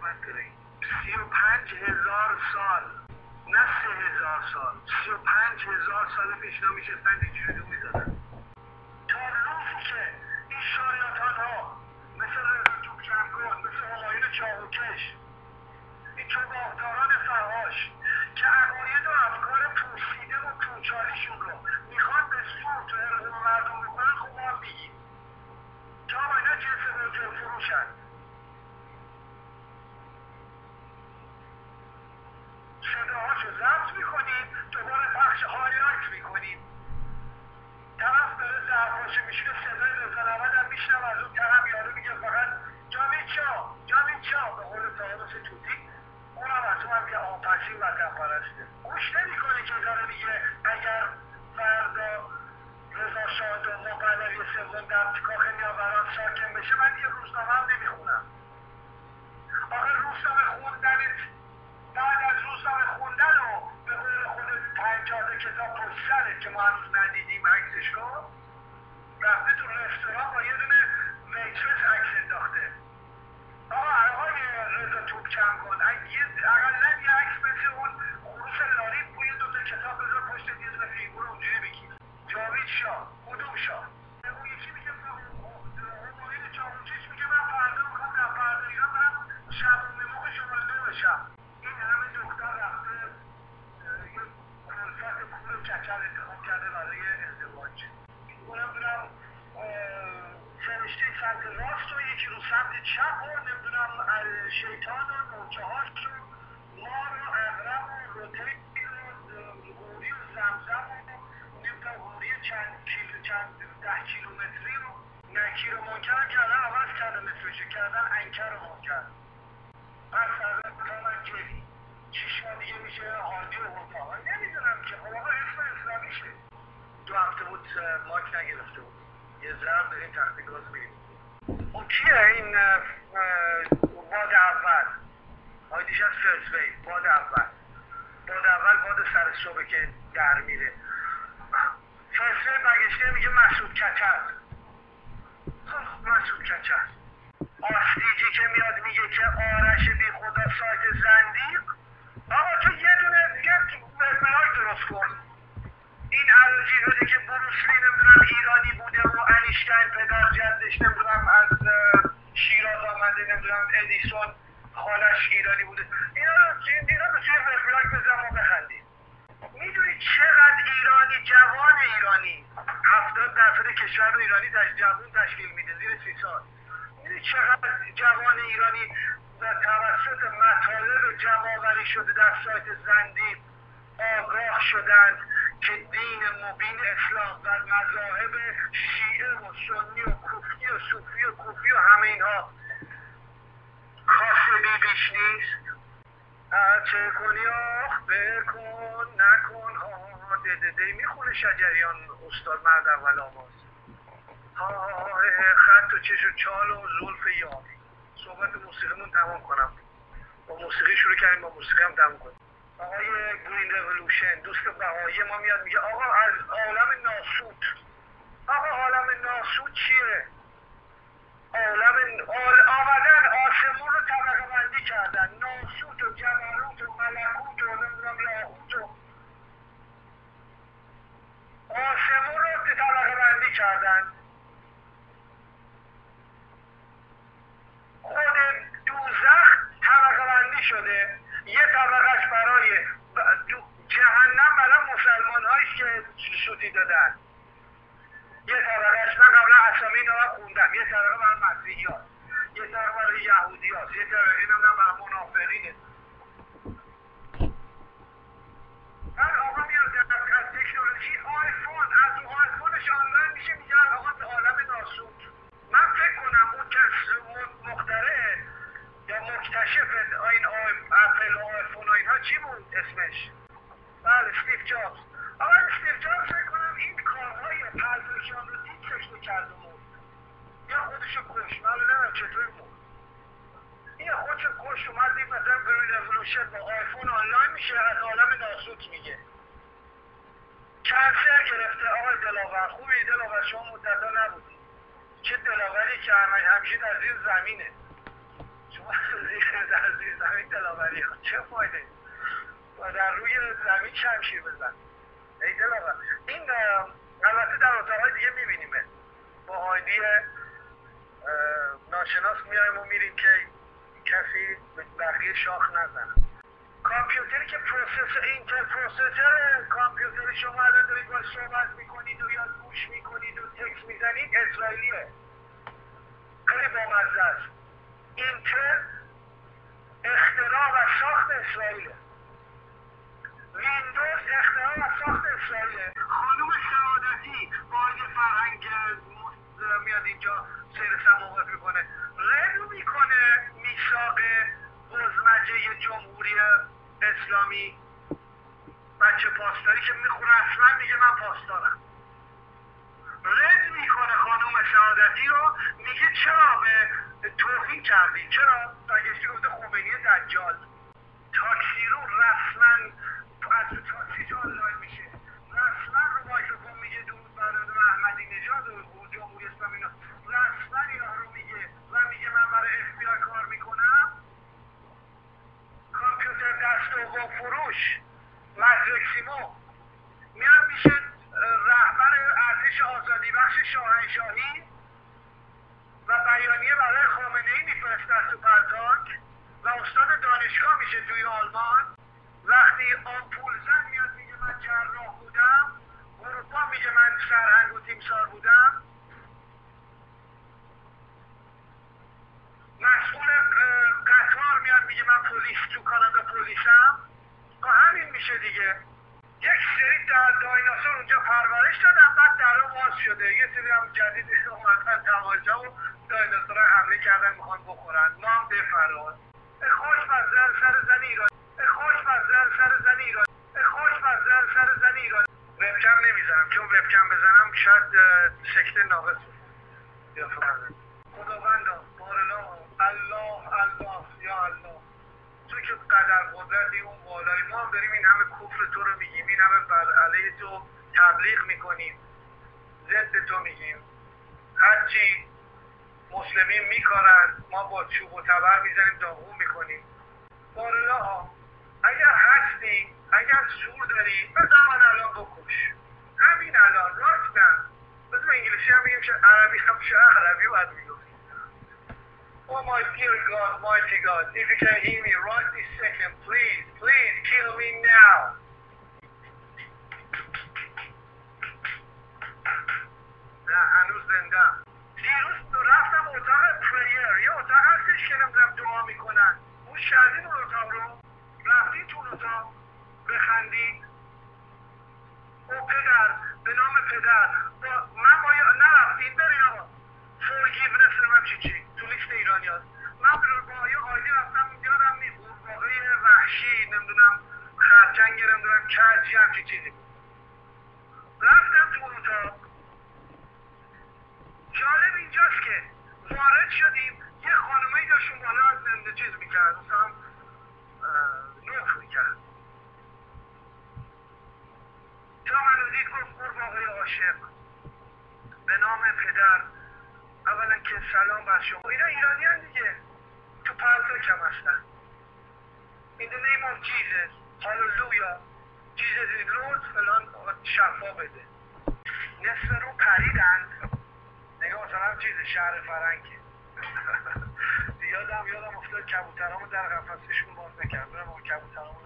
قدمت داره این 35,000 سال، نه 3,000 سال، 35,000 سال پیش اینا میشستن دیجیرو میزدن. تا روزی که این شایعات ها مثل رضا توپچمکن، مثل همایون چاقوکش، این چوگاهداران فحاش که عقاید و افکار پوسیده و پوچالیشون رو میخوان به زور تو ارغم مردم بکنن، خب ما میگیم تا با اینا جنس رجل فروشن. صداهاشو ضبط میکنیم، دوباره پخش هایلایت میکنیم، طرف داره ظرفاشو میشونه، صدای رضا نود هم میشنم، از اون طرف یارو میگه فقط جاوید شاه به قول صاحب ستوتی، اونم از اون هم که آپسی وطن پرسته گوش نمیکنه که داره میگه اگر فردا رضا شاه دوم پهلوی سوم در کاخ نیاوران ساکن بشه من یه روزنامه هم نمیخونم. آخه روزنامه خوندنت بعد از روزنامه خوندن و به قول خودت 50 کتاب پشت سرت که ما هنوز ندیدیم عکسش رو، رفته تو رستوران با یه دونه ویترس عکس انداخته. آقای رضا توپچمکن اقلا یه عکس مثل اون خروس لاری بوی دوتا کتاب بذار پشت یه دونه فیگور اونجوری بگیر. جاوید شاه کدوم شاه؟ اون یکی میگه همایون چاقوکش میگه من فردا میخوام در فردا ایران برم شبونه موقع شماره 2 بشم. این همه دختر رفته یه کلفت پول کچل انتخاب کرده برای ازدواج. اونم دونم فرشته سمت راست و یکی رو سمت چپ و نمیدونم شیطان و نوچه هاش و مار و اغرب و روتیل و غوری و زمزم و نمیدونم غوری چند 10 کیلومتری و نکیر و منکر هم کردن عوض کردن مثلشو کردن انکر و منکر. پس فردا من جدی 6 ماه دیگه میشه حاجی و حتا. نمیدونم که خب آقا اسم اسلامیشه. 2 هفته بود ماک نگرفته بود، یه ضرب داریم تخت گاز میریم. اون کیه این باد اول؟ آیدیش از فرست ویو. باد اول باد سر صبح که در میره. فرست ویو برگشته میگه مسعود کچل. خب مسعود کچل آستیجی که میاد میگه که آرش بی خدا سایت زندیق. آقا تو یه دونه دیگه وبلاگ درست کن. این عراجی بوده که بروسلی نمیدونم ایرانی بوده و انیشتین پدر جدش نمیدونم از شیراز آمده، نمیدونم ادیسون خالش ایرانی بوده. اینا رو توی وبلاگ بزن و بخندیم. میدونی چقدر ایرانی، جوان ایرانی 70% کشور رو ایرانی جوان تشکیل میده زیر 30 سال. میدونی چقدر جوان ایرانی و توسط مطالب جمع‌آوری شده در سایت زندیق آگاه شدند که دین مبین اسلام و مذاهب شیعه و سنی و کوفی و صوفی و کوفی و همه اینها کاسبی بیش نیست. چه کنی آخ بکن نکن ها دده میخونه شجریان استاد مرد اول آواز. خط و چش و چال و زلف یار. صحبت موسیقیمون تمام کنم. با موسیقی شروع کردیم، با موسیقی هم تمام کنیم. آقای گرین رولوشن دوست بهایی ما میاد میگه آقا از عالم ناسوت. آقا عالم ناسوت چیه؟ آمدن آسمون رو طبقه بندی کردن، ناسوت و جبروت و ملکوت و نمیدونم لاهوت و آسمون رو طبقه بندی کردن. خود دوزخ طبقه بندی شده، یه طبقهش برای جهنم برای مسلمان هاییست که سوتی دادن، یه طبقهش من قبلا اسامی اینا رو خوندم، یه طبقه برای مسیحی هاست، یه طبقه برای یهودی هاست، یه طبقه نمیدونم برای منافقینه. بعد آقا میاد از تکنولوژی آیفون، از اون آیفونش آنلاین میشه میگه آقا عالم ناسوت. من فکر کنم اون که مخترع یا مکتشف این اپل و آیفون و اینها چی بود اسمش؟ بله استیو جابز. آقا استیو جابز فکر کنم این کارهای پرفکشن رو دید کشته کرد و مرد یا خودشو کش. من نمیدونم چطور مرد. این خودشو کش اومد دید مثلا گرین رولوشن با آیفون آنلاین میشه، از عالم ناسوت میگه. کنسر گرفته. آقای دلاور خوبی؟ دلاور شما مدتا نبودی. چه دلاوری که همیشه در زیر زمینه. شما در زیر زمین دلاوری ها چه فایده؟ و در روی زمین شمشیر بزن. ای دلاور. این البته در اتاقای دیگه میبینیمه. با آیدی ناشناس میایم و میریم که کسی بقیه شاخ نزنه. کامپیوتری که اینتل پروسسور کامپیوتر شما الان دارید باید صحبت میکنید و یا گوش میکنید و تکس میزنید اسرائیلیه. خیلی بامزه است. اینتل اختراع و ساخت اسرائیله. ویندوز اختراع و ساخت اسرائیله. خانوم سعادتی با یه فرهنگ میاد اینجا سیر سماوات میکنه، رد میکنه میثاق بزمجه جمهوری اسلامی. بچه پاسداری که رسما میگه من پاسدارم، رد میکنه خانوم سعادتی رو، میگه چرا به توهین کردین، چرا برگشتی گفته خمینی دجال. تاکسی رو رسما از تاکسی آنلاین میشه، رسما رو مایکروفون میگه درود بر احمدی نژاد و جمهوری اسلامی، رسما اینا رو میگه و میگه من برای FBI کار میکنم. کامپیوتر دست دوم فروش مدرکسیمو میاد میشه رهبر ارتش آزادی بخش شاهنشاهی و بیانیه برای خامنه‌ای میفرسته تو پرتاک و استاد دانشگاه میشه توی آلمان. وقتی آمپول زن میاد میگه من جراح بودم، اروپا میگه من سرهنگ و تیمسار بودم. مسئول قطار میاد میگه من پلیس تو کانادا پلیسم. همین میشه دیگه. یک سری دایناسور اونجا پرورش دادن، بعد درو باز شده، یه سری هم جدید اومدن تماشا و دایناسورها حمله کردن میخوان بخورن. ما هم بفراد خوش بزر سر زن ایران، خوش بزر سر زن ایران، خوش بزر سر زن ایران. وبکم نمیزنم چون وبکم بزنم شاید سکته ناقص بشه. خداوندا بارلا الله الله یا الله، تو که قدر قدرتی اون بالایی، ما هم داریم این همه کفر تو رو میگیم، این همه بر علیه تو تبلیغ میکنیم، ضد تو میگیم، هرچی مسلمین میکارن ما با چوب و تبر میزنیم داغون میکنیم. بارلا ها اگر هستی، اگر زور داری بذار من الان بکش، همین الان راست نه. بذار انگلیسی هم میگیم عربی هم عربی باید میگم. Oh my dear God, mighty God, if you can hear me right this second, please, please kill me now. نه هنوز زنده. دیروز رفتم اتاق پریر، یه اتاق هستش که نمیدونم دعا میکنن. اون شدید اون اتاق رو رفتید تو اتاق بخندید. او پدر، به نام پدر، من نرفتید برین آقا. forgiveness رو من چی تو لیست ایرانی هست. من با یه آیدی رفتم یادم نیست واقعی وحشی نمیدونم خرچنگ نمیدونم کجی همچی چیزی بود. رفتم تو اتاق. جالب اینجاست که وارد شدیم یه خانمه‌ای داشتون بالا زنده چیز میکرد، مثلا نوک میکرد. تا منو دید گفت قرباقای عاشق، به نام پدر اولا که سلام بر شما. اینا ایرانی هم دیگه تو پرتاک هم هستن. In the name of Jesus, hallelujah, Jesus is Lord فلان شفا بده. نصف رو پریدن. نگاه مثلا چیز شهر فرنگه. یادم افتاد کبوترامو در قفسشون باز نکرد. برم اون کبوترامو